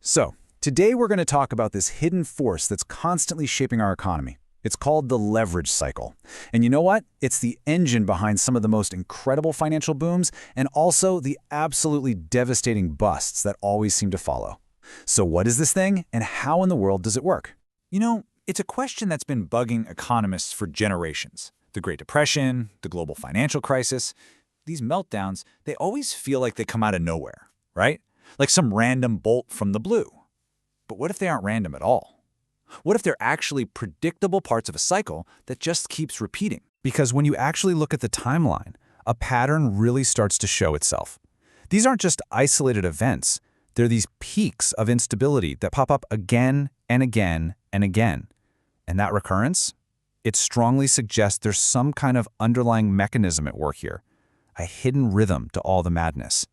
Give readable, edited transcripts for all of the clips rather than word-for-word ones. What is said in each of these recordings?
So, today we're going to talk about this hidden force that's constantly shaping our economy. It's called the leverage cycle. And you know what? It's the engine behind some of the most incredible financial booms and also the absolutely devastating busts that always seem to follow. So what is this thing, and how in the world does it work? You know, it's a question that's been bugging economists for generations. The Great Depression, the global financial crisis, these meltdowns, they always feel like they come out of nowhere, right? Like some random bolt from the blue. But what if they aren't random at all? What if they're actually predictable parts of a cycle that just keeps repeating? Because when you actually look at the timeline, a pattern really starts to show itself. These aren't just isolated events. They're these peaks of instability that pop up again and again and again. And that recurrence? It strongly suggests there's some kind of underlying mechanism at work here, a hidden rhythm to all the madness.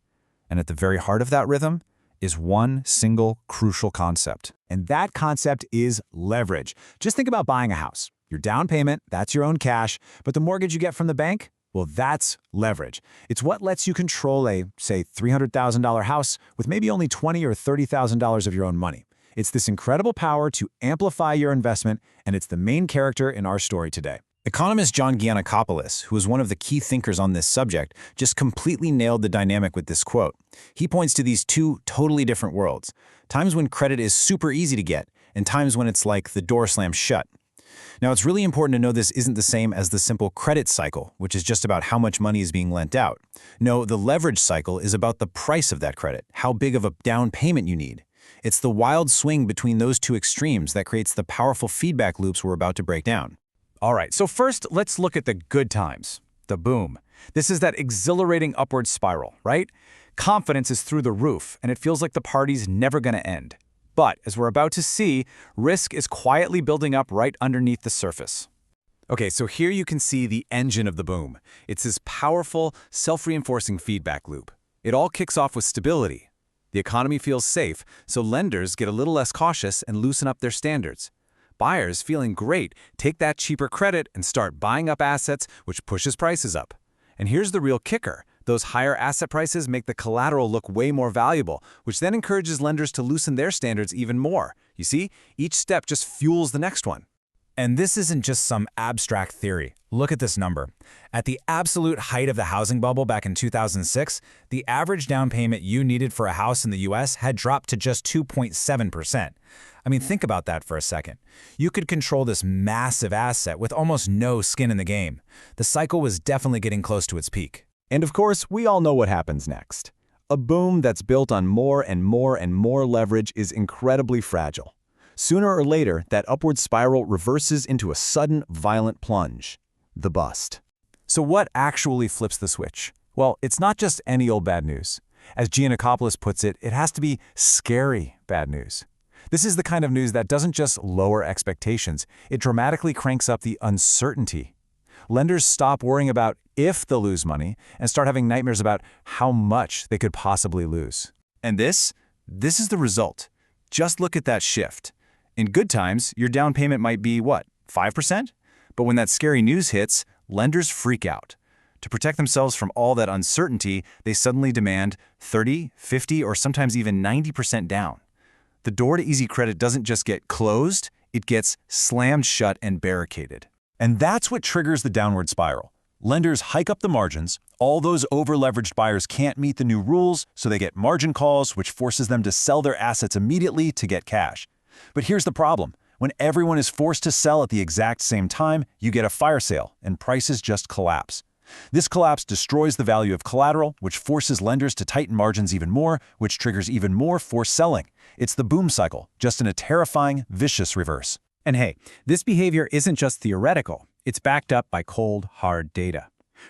And at the very heart of that rhythm is one single crucial concept. And that concept is leverage. Just think about buying a house. Your down payment, that's your own cash, but the mortgage you get from the bank, well, that's leverage. It's what lets you control a, say, $300,000 house with maybe only $20,000 or $30,000 of your own money. It's this incredible power to amplify your investment, and it's the main character in our story today. Economist John Geanakoplos, who is one of the key thinkers on this subject, just completely nailed the dynamic with this quote. He points to these two totally different worlds, times when credit is super easy to get, and times when it's like the door slams shut. Now, it's really important to know this isn't the same as the simple credit cycle, which is just about how much money is being lent out. No, the leverage cycle is about the price of that credit, how big of a down payment you need. It's the wild swing between those two extremes that creates the powerful feedback loops we're about to break down. All right, so first, let's look at the good times, the boom. This is that exhilarating upward spiral, right? Confidence is through the roof, and it feels like the party's never going to end. But, as we're about to see, risk is quietly building up right underneath the surface. Okay, so here you can see the engine of the boom. It's this powerful, self-reinforcing feedback loop. It all kicks off with stability. The economy feels safe, so lenders get a little less cautious and loosen up their standards. Buyers, feeling great, take that cheaper credit and start buying up assets, which pushes prices up. And here's the real kicker. Those higher asset prices make the collateral look way more valuable, which then encourages lenders to loosen their standards even more. You see, each step just fuels the next one. And this isn't just some abstract theory. Look at this number. At the absolute height of the housing bubble back in 2006, the average down payment you needed for a house in the US had dropped to just 2.7%. I mean, think about that for a second. You could control this massive asset with almost no skin in the game. The cycle was definitely getting close to its peak. And of course, we all know what happens next. A boom that's built on more and more and more leverage is incredibly fragile. Sooner or later, that upward spiral reverses into a sudden, violent plunge. The bust. So what actually flips the switch? Well, it's not just any old bad news. As Geanakoplos puts it, it has to be scary bad news. This is the kind of news that doesn't just lower expectations, it dramatically cranks up the uncertainty. Lenders stop worrying about if they'll lose money and start having nightmares about how much they could possibly lose. And this is the result. Just look at that shift. In good times, your down payment might be, what, 5%? But when that scary news hits, lenders freak out. To protect themselves from all that uncertainty, they suddenly demand 30, 50, or sometimes even 90% down. The door to easy credit doesn't just get closed, it gets slammed shut and barricaded. And that's what triggers the downward spiral. Lenders hike up the margins, all those over-leveraged buyers can't meet the new rules, so they get margin calls, which forces them to sell their assets immediately to get cash. But here's the problem. When everyone is forced to sell at the exact same time, you get a fire sale, and prices just collapse. This collapse destroys the value of collateral, which forces lenders to tighten margins even more, which triggers even more forced selling. It's the boom cycle, just in a terrifying, vicious reverse. And hey, this behavior isn't just theoretical. It's backed up by cold, hard data.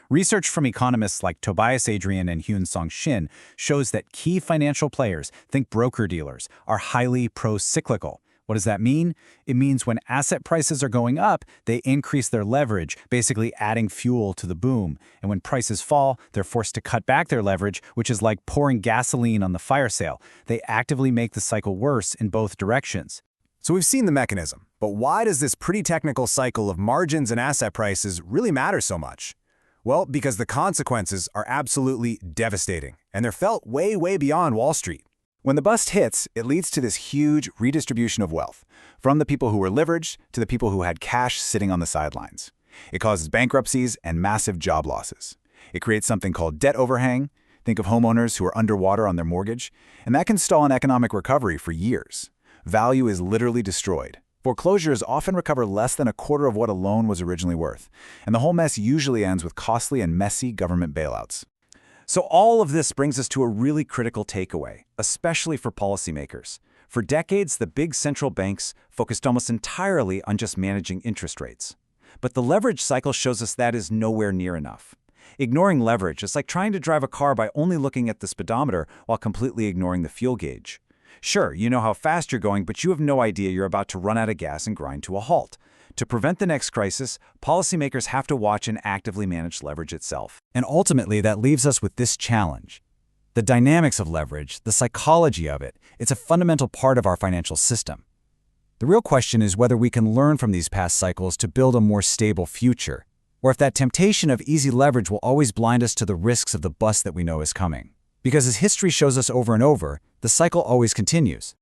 Research from economists like Tobias Adrian and Hyun-Sung Shin shows that key financial players, think broker-dealers, are highly pro-cyclical. What does that mean? It means when asset prices are going up, they increase their leverage, basically adding fuel to the boom. And when prices fall, they're forced to cut back their leverage, which is like pouring gasoline on the fire sale. They actively make the cycle worse in both directions. So we've seen the mechanism, but why does this pretty technical cycle of margins and asset prices really matter so much? Well, because the consequences are absolutely devastating, and they're felt way, way beyond Wall Street. When the bust hits, it leads to this huge redistribution of wealth, from the people who were leveraged to the people who had cash sitting on the sidelines. It causes bankruptcies and massive job losses. It creates something called debt overhang. Think of homeowners who are underwater on their mortgage, and that can stall an economic recovery for years. Value is literally destroyed. Foreclosures often recover less than a quarter of what a loan was originally worth, and the whole mess usually ends with costly and messy government bailouts. So all of this brings us to a really critical takeaway, especially for policymakers. For decades, the big central banks focused almost entirely on just managing interest rates. But the leverage cycle shows us that is nowhere near enough. Ignoring leverage is like trying to drive a car by only looking at the speedometer while completely ignoring the fuel gauge. Sure, you know how fast you're going, but you have no idea you're about to run out of gas and grind to a halt. To prevent the next crisis, policymakers have to watch and actively manage leverage itself. And ultimately, that leaves us with this challenge. The dynamics of leverage, the psychology of it, it's a fundamental part of our financial system. The real question is whether we can learn from these past cycles to build a more stable future, or if that temptation of easy leverage will always blind us to the risks of the bust that we know is coming. Because as history shows us over and over, the cycle always continues.